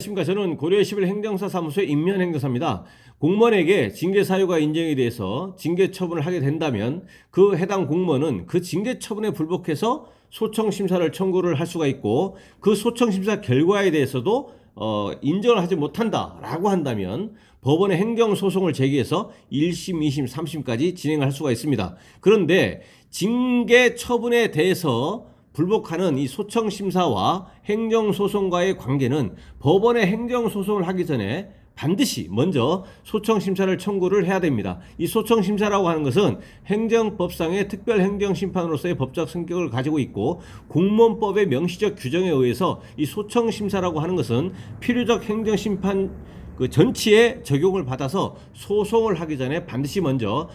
안녕하십니까. 저는 고려 11 행정사 사무소의 임면 행정사입니다. 공무원에게 징계 사유가 인정이 돼서 징계 처분을 하게 된다면 그 해당 공무원은 그 징계 처분에 불복해서 소청 심사를 청구를 할 수가 있고, 그 소청 심사 결과에 대해서도 인정을 하지 못한다라고 한다면 법원에 행정 소송을 제기해서 1심, 2심, 3심까지 진행을 할 수가 있습니다. 그런데 징계 처분에 대해서 불복하는 이 소청심사와 행정소송과의 관계는 법원에 행정소송을 하기 전에 반드시 먼저 소청심사를 청구를 해야 됩니다. 이 소청심사라고 하는 것은 행정법상의 특별행정심판으로서의 법적 성격을 가지고 있고, 공무원법의 명시적 규정에 의해서 이 소청심사라고 하는 것은 필요적 행정심판 그 전치에 적용을 받아서 소송을 하기 전에 반드시 먼저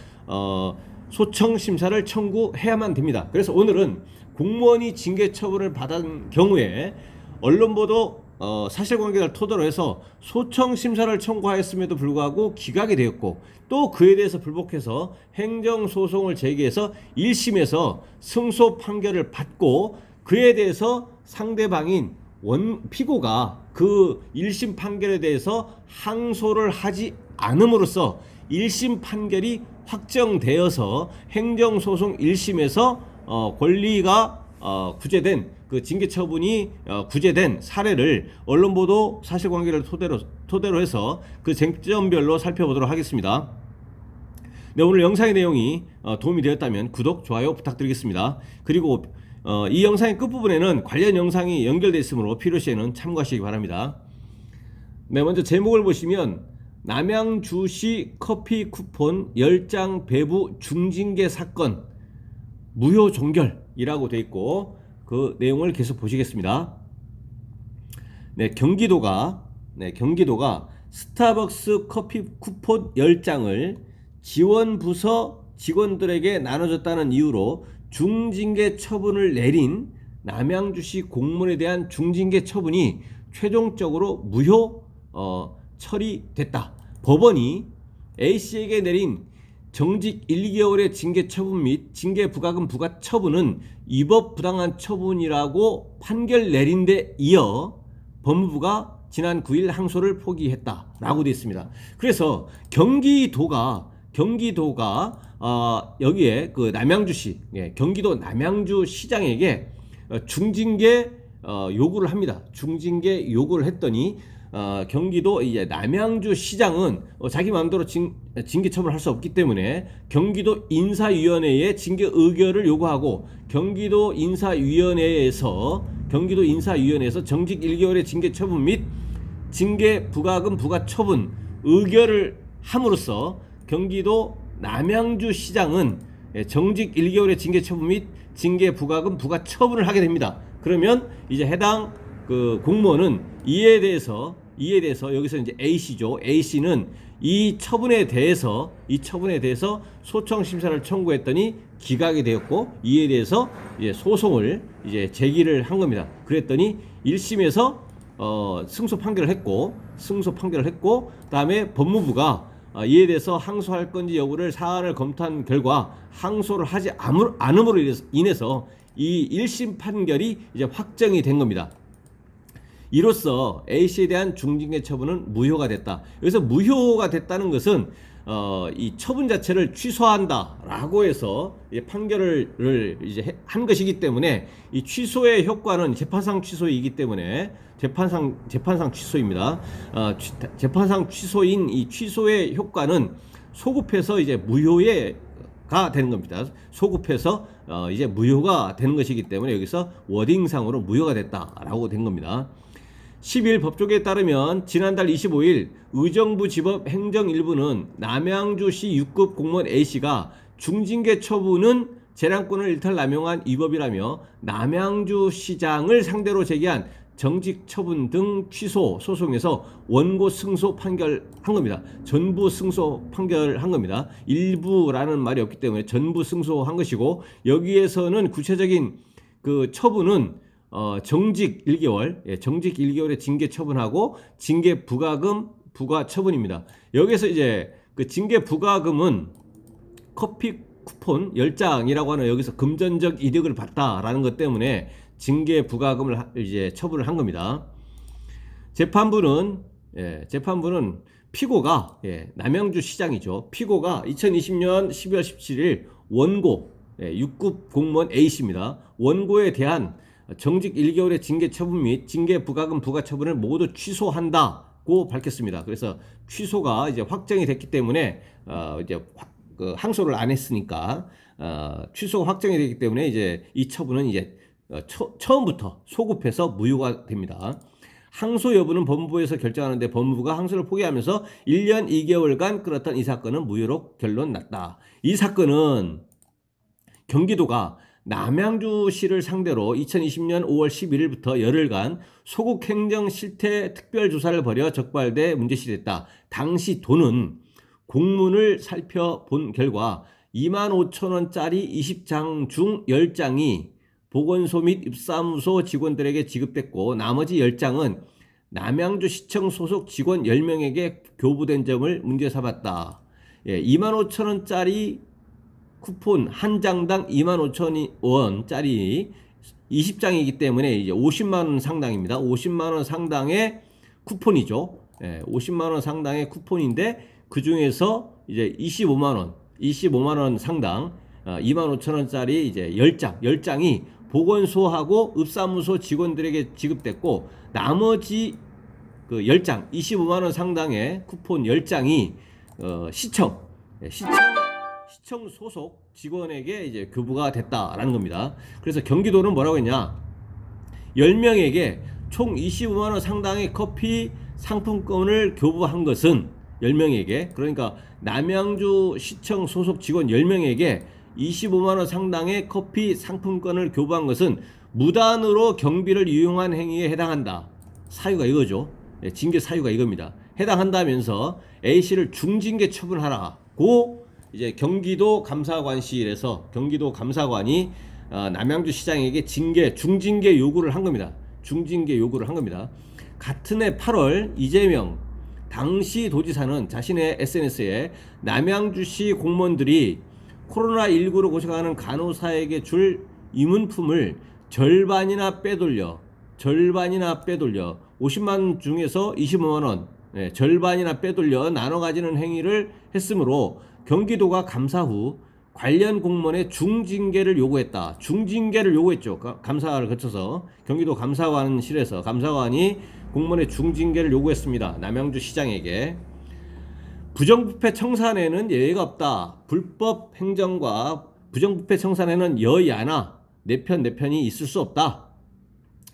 소청심사를 청구해야만 됩니다. 그래서 오늘은 공무원이 징계 처분을 받은 경우에 언론보도 사실관계를 토대로 해서 소청심사를 청구하였음에도 불구하고 기각이 되었고, 또 그에 대해서 불복해서 행정소송을 제기해서 1심에서 승소 판결을 받고, 그에 대해서 상대방인 피고가 그 1심 판결에 대해서 항소를 하지 않음으로써 1심 판결이 확정되어서 행정소송 1심에서 권리가 구제된 그 징계 처분이 구제된 사례를 언론보도 사실관계를 토대로 해서 그 쟁점별로 살펴보도록 하겠습니다. 네, 오늘 영상의 내용이 도움이 되었다면 구독, 좋아요 부탁드리겠습니다. 그리고 이 영상의 끝부분에는 관련 영상이 연결되어 있으므로 필요시에는 참고하시기 바랍니다. 네, 먼저 제목을 보시면 남양주시 커피 쿠폰 10장 배부 중징계 사건 무효 종결이라고 되어 있고, 그 내용을 계속 보시겠습니다. 네, 경기도가 스타벅스 커피 쿠폰 10장을 지원부서 직원들에게 나눠줬다는 이유로 중징계 처분을 내린 남양주시 공무원에 대한 중징계 처분이 최종적으로 무효 처리됐다. 법원이 A씨에게 내린 정직 1개월의 징계 처분 및 징계 부과금 부과 처분은 위법 부당한 처분이라고 판결 내린 데 이어 법무부가 지난 9일 항소를 포기했다라고 되어 있습니다. 그래서 경기도가 여기에 그 남양주시, 경기도 남양주시장에게 중징계 요구를 합니다. 중징계 요구를 했더니 경기도 이제 남양주시장은 자기 마음대로 징계 처분을 할 수 없기 때문에 경기도 인사위원회에 징계 의결을 요구하고, 경기도 인사위원회에서 정직 1개월의 징계 처분 및 징계 부과금 부과 처분 의결을 함으로써 경기도 남양주시장은 정직 1개월의 징계 처분 및 징계 부과금 부과 처분을 하게 됩니다. 그러면 이제 해당 그 공무원은 이에 대해서 여기서 이제 A씨죠. A씨는 이 처분에 대해서 소청 심사를 청구했더니 기각이 되었고, 이에 대해서 이제 소송을 이제 제기를 한 겁니다. 그랬더니 1심에서 승소 판결을 했고, 그다음에 법무부가 이에 대해서 항소할 건지 여부를 사안을 검토한 결과 항소를 하지 않음으로 인해서 이 1심 판결이 이제 확정이 된 겁니다. 이로써 A씨에 대한 중징계 처분은 무효가 됐다. 여기서 무효가 됐다는 것은 이 처분 자체를 취소한다라고 해서 판결을 이제 한 것이기 때문에, 이 취소의 효과는 재판상 취소이기 때문에 재판상 취소입니다. 재판상 취소인 이 취소의 효과는 소급해서 이제 무효가 되는 겁니다. 소급해서 이제 무효가 되는 것이기 때문에 여기서 워딩상으로 무효가 됐다라고 된 겁니다. 10일 법조계에 따르면 지난달 25일 의정부지법 행정일부는 남양주시 6급 공무원 A씨가 중징계 처분은 재량권을 일탈 남용한 위법이라며 남양주시장을 상대로 제기한 정직 처분 등 취소 소송에서 원고 승소 판결한 겁니다. 전부 승소 판결한 겁니다. 일부라는 말이 없기 때문에 전부 승소한 것이고, 여기에서는 구체적인 그 처분은 정직 1개월의 징계 처분하고 징계 부과금 부과 처분입니다. 여기서 이제 그 징계 부과금은 커피 쿠폰 10장이라고 하는 여기서 금전적 이득을 봤다라는 것 때문에 징계 부과금을 이제 처분을 한 겁니다. 재판부는 피고가 남양주 시장이죠. 피고가 2020년 12월 17일 원고 6급 공무원 A씨입니다. 원고에 대한 정직 1개월의 징계 처분 및 징계 부과금 부과 처분을 모두 취소한다고 밝혔습니다. 그래서 취소가 이제 확정이 됐기 때문에 이제 항소를 안 했으니까 취소가 확정이 되기 때문에 이제 이 처분은 이제 처음부터 소급해서 무효가 됩니다. 항소 여부는 법무부에서 결정하는데 법무부가 항소를 포기하면서 1년 2개월간 끌었던 이 사건은 무효로 결론 났다. 이 사건은 경기도가 남양주시를 상대로 2020년 5월 11일부터 열흘간 소국 행정 실태 특별조사를 벌여 적발돼 문제시됐다. 당시 도는 공문을 살펴본 결과 25,000원짜리 20장 중 10장이 보건소 및 입사무소 직원들에게 지급됐고 나머지 10장은 남양주시청 소속 직원 10명에게 교부된 점을 문제 삼았다. 25,000원짜리 쿠폰 한 장당 25,000원짜리 20장이기 때문에 이제 50만 원 상당입니다. 50만 원 상당의 쿠폰이죠. 50만 원 상당의 쿠폰인데 그 중에서 이제 25만 원 상당 25,000원짜리 이제 10장이 보건소하고 읍사무소 직원들에게 지급됐고 나머지 그 10장 25만 원 상당의 쿠폰 10장이 시청 소속 직원에게 이제 교부가 됐다라는 겁니다. 그래서 경기도는 뭐라고 했냐? 10명에게 총 25만 원 상당의 커피 상품권을 교부한 것은 10명에게, 그러니까 남양주 시청 소속 직원 10명에게 25만 원 상당의 커피 상품권을 교부한 것은 무단으로 경비를 이용한 행위에 해당한다. 사유가 이거죠. 징계 사유가 이겁니다. 해당한다면서 A씨를 중징계 처분하라고 이제 경기도 감사관실에서 경기도 감사관이 남양주 시장에게 중징계 요구를 한 겁니다. 중징계 요구를 한 겁니다. 같은 해 8월 이재명 당시 도지사는 자신의 SNS에 남양주시 공무원들이 코로나19로 고생하는 간호사에게 줄 이문품을 절반이나 빼돌려 50만 중에서 25만 원 절반이나 빼돌려 나눠 가지는 행위를 했으므로 경기도가 감사 후 관련 공무원의 중징계를 요구했다. 중징계를 요구했죠. 감사를 거쳐서 경기도 감사관실에서 감사관이 공무원의 중징계를 요구했습니다. 남양주 시장에게. 부정부패 청산에는 예외가 없다. 불법 행정과 부정부패 청산에는 여야나 내 편이 있을 수 없다.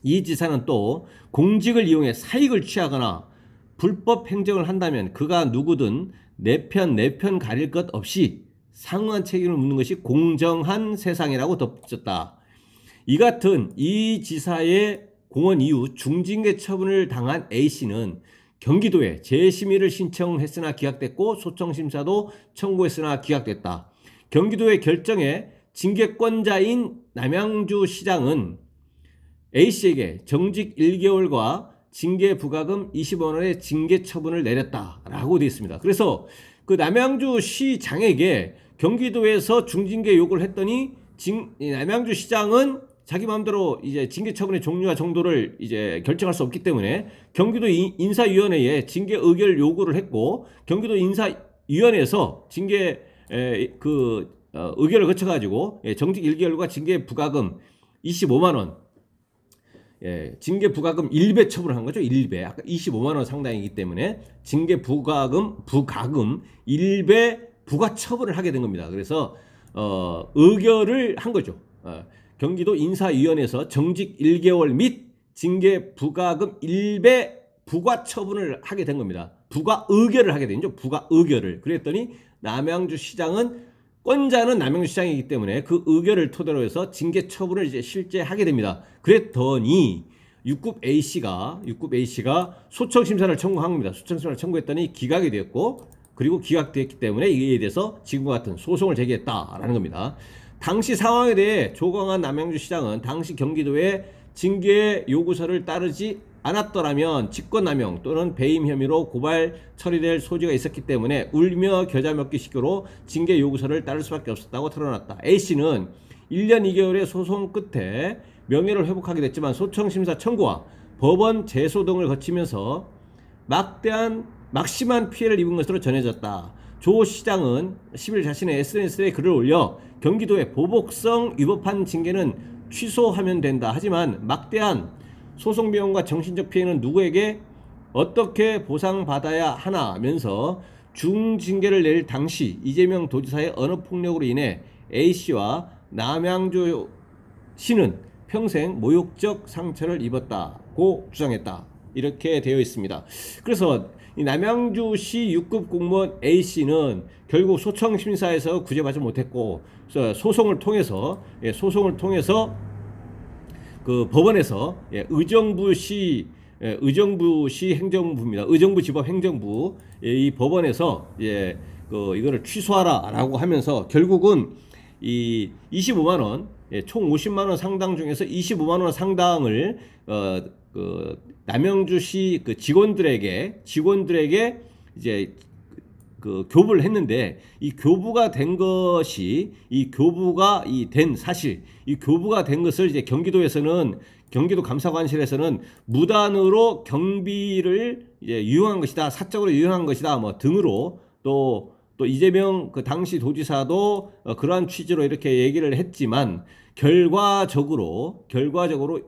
이 지사는 또 공직을 이용해 사익을 취하거나 불법 행정을 한다면 그가 누구든 내 편 가릴 것 없이 상응한 책임을 묻는 것이 공정한 세상이라고 덧붙였다. 이 같은 이 지사의 공언 이후 중징계 처분을 당한 A씨는 경기도에 재심의를 신청했으나 기각됐고 소청심사도 청구했으나 기각됐다. 경기도의 결정에 징계권자인 남양주 시장은 A씨에게 정직 1개월과 징계 부과금 20만 원의 징계 처분을 내렸다라고 되어 있습니다. 그래서 그 남양주 시장에게 경기도에서 중징계 요구를 했더니 남양주 시장은 자기 마음대로 이제 징계 처분의 종류와 정도를 이제 결정할 수 없기 때문에 경기도 인사위원회에 징계 의결 요구를 했고 경기도 인사위원회에서 징계 의결을 거쳐가지고 정직 1개월과 징계 부과금 25만 원 징계 부과금 1배 처분을 한 거죠. 1배. 아까 25만 원 상당이기 때문에 징계 부과금 1배 부과 처분을 하게 된 겁니다. 그래서 의결을 한 거죠. 경기도 인사위원회에서 정직 1개월 및 징계 부과금 1배 부과 처분을 하게 된 겁니다. 부과 의결을 하게 되죠. 부과 의결을. 그랬더니 남양주 시장은 권자는 남양주 시장이기 때문에 그 의결을 토대로 해서 징계 처분을 이제 실제 하게 됩니다. 그랬더니 6급 A씨가 소청 심사를 청구한 겁니다. 소청 심사를 청구했더니 기각이 되었고 그리고 기각되었기 때문에 이에 대해서 지금과 같은 소송을 제기했다라는 겁니다. 당시 상황에 대해 조광한 남양주 시장은 당시 경기도의 징계 요구서를 따르지 않았더라면 직권남용 또는 배임 혐의로 고발 처리될 소지가 있었기 때문에 울며 겨자 먹기 식으로 징계 요구서를 따를 수밖에 없었다고 털어놨다. A씨는 1년 2개월의 소송 끝에 명예를 회복하게 됐지만 소청심사 청구와 법원 제소 등을 거치면서 막심한 피해를 입은 것으로 전해졌다. 조 시장은 10일 자신의 SNS에 글을 올려 경기도의 보복성 위법한 징계는 취소하면 된다. 하지만 막대한 소송 비용과 정신적 피해는 누구에게 어떻게 보상받아야 하나면서 중징계를 낼 당시 이재명 도지사의 언어폭력으로 인해 A씨와 남양주 씨는 평생 모욕적 상처를 입었다고 주장했다. 이렇게 되어 있습니다. 그래서 이 남양주시 6급 공무원 A씨는 결국 소청심사에서 구제받지 못했고 소송을 통해서 그 법원에서 의정부시 행정부입니다. 의정부지법 행정부 이 법원에서 이거를 취소하라라고 하면서 결국은 이 25만 원, 총 50만 원 상당 중에서 25만 원 상당을 남양주시 그 직원들에게 이제 그 교부를 했는데 이 교부가 된 것이 이 교부가 된 것을 이제 경기도 감사관실에서는 무단으로 경비를 이제 유용한 것이다, 사적으로 유용한 것이다, 뭐 등으로 또 이재명 그 당시 도지사도 그러한 취지로 이렇게 얘기를 했지만 결과적으로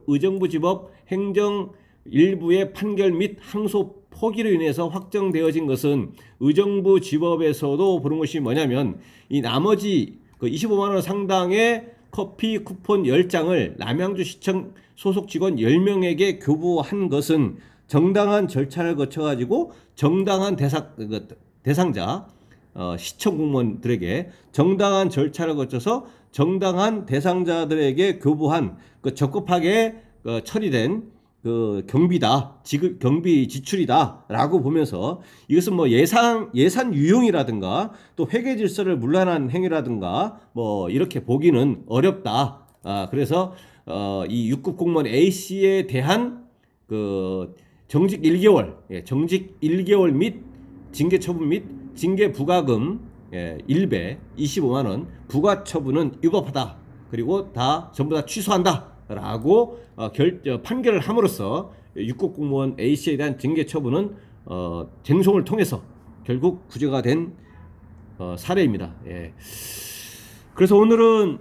의정부지법 행정 일부의 판결 및 항소 포기로 인해서 확정되어진 것은 의정부지법에서도 보는 것이 뭐냐면 이 나머지 그 25만 원 상당의 커피 쿠폰 10장을 남양주시청 소속 직원 10명에게 교부한 것은 정당한 절차를 거쳐가지고 정당한 대상자 시청 공무원들에게 정당한 절차를 거쳐서 정당한 대상자들에게 교부한 그 적법하게 처리된 그 경비 지출이다라고 보면서 이것은 뭐 예산 유용이라든가 또 회계 질서를 문란한 행위라든가 뭐 이렇게 보기는 어렵다. 그래서 이 6급 공무원 A씨에 대한 그 정직 1개월 및 징계 처분 및 징계 부과금 1배 25만 원 부과 처분은 위법하다. 그리고 전부 다 취소한다라고 판결을 함으로써 6급 공무원 A씨에 대한 징계 처분은 쟁송을 통해서 결국 구제가 된 사례입니다. 그래서 오늘은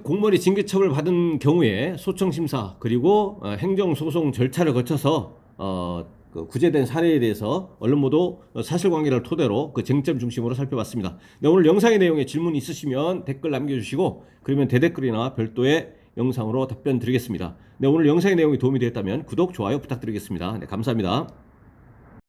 공무원이 징계 처분을 받은 경우에 소청 심사 그리고 행정 소송 절차를 거쳐서 구제된 사례에 대해서 언론 보도 사실관계를 토대로 그 쟁점 중심으로 살펴봤습니다. 네, 오늘 영상의 내용에 질문 있으시면 댓글 남겨주시고 그러면 대댓글이나 별도의 영상으로 답변 드리겠습니다. 네, 오늘 영상의 내용이 도움이 되었다면 구독, 좋아요 부탁드리겠습니다. 네, 감사합니다.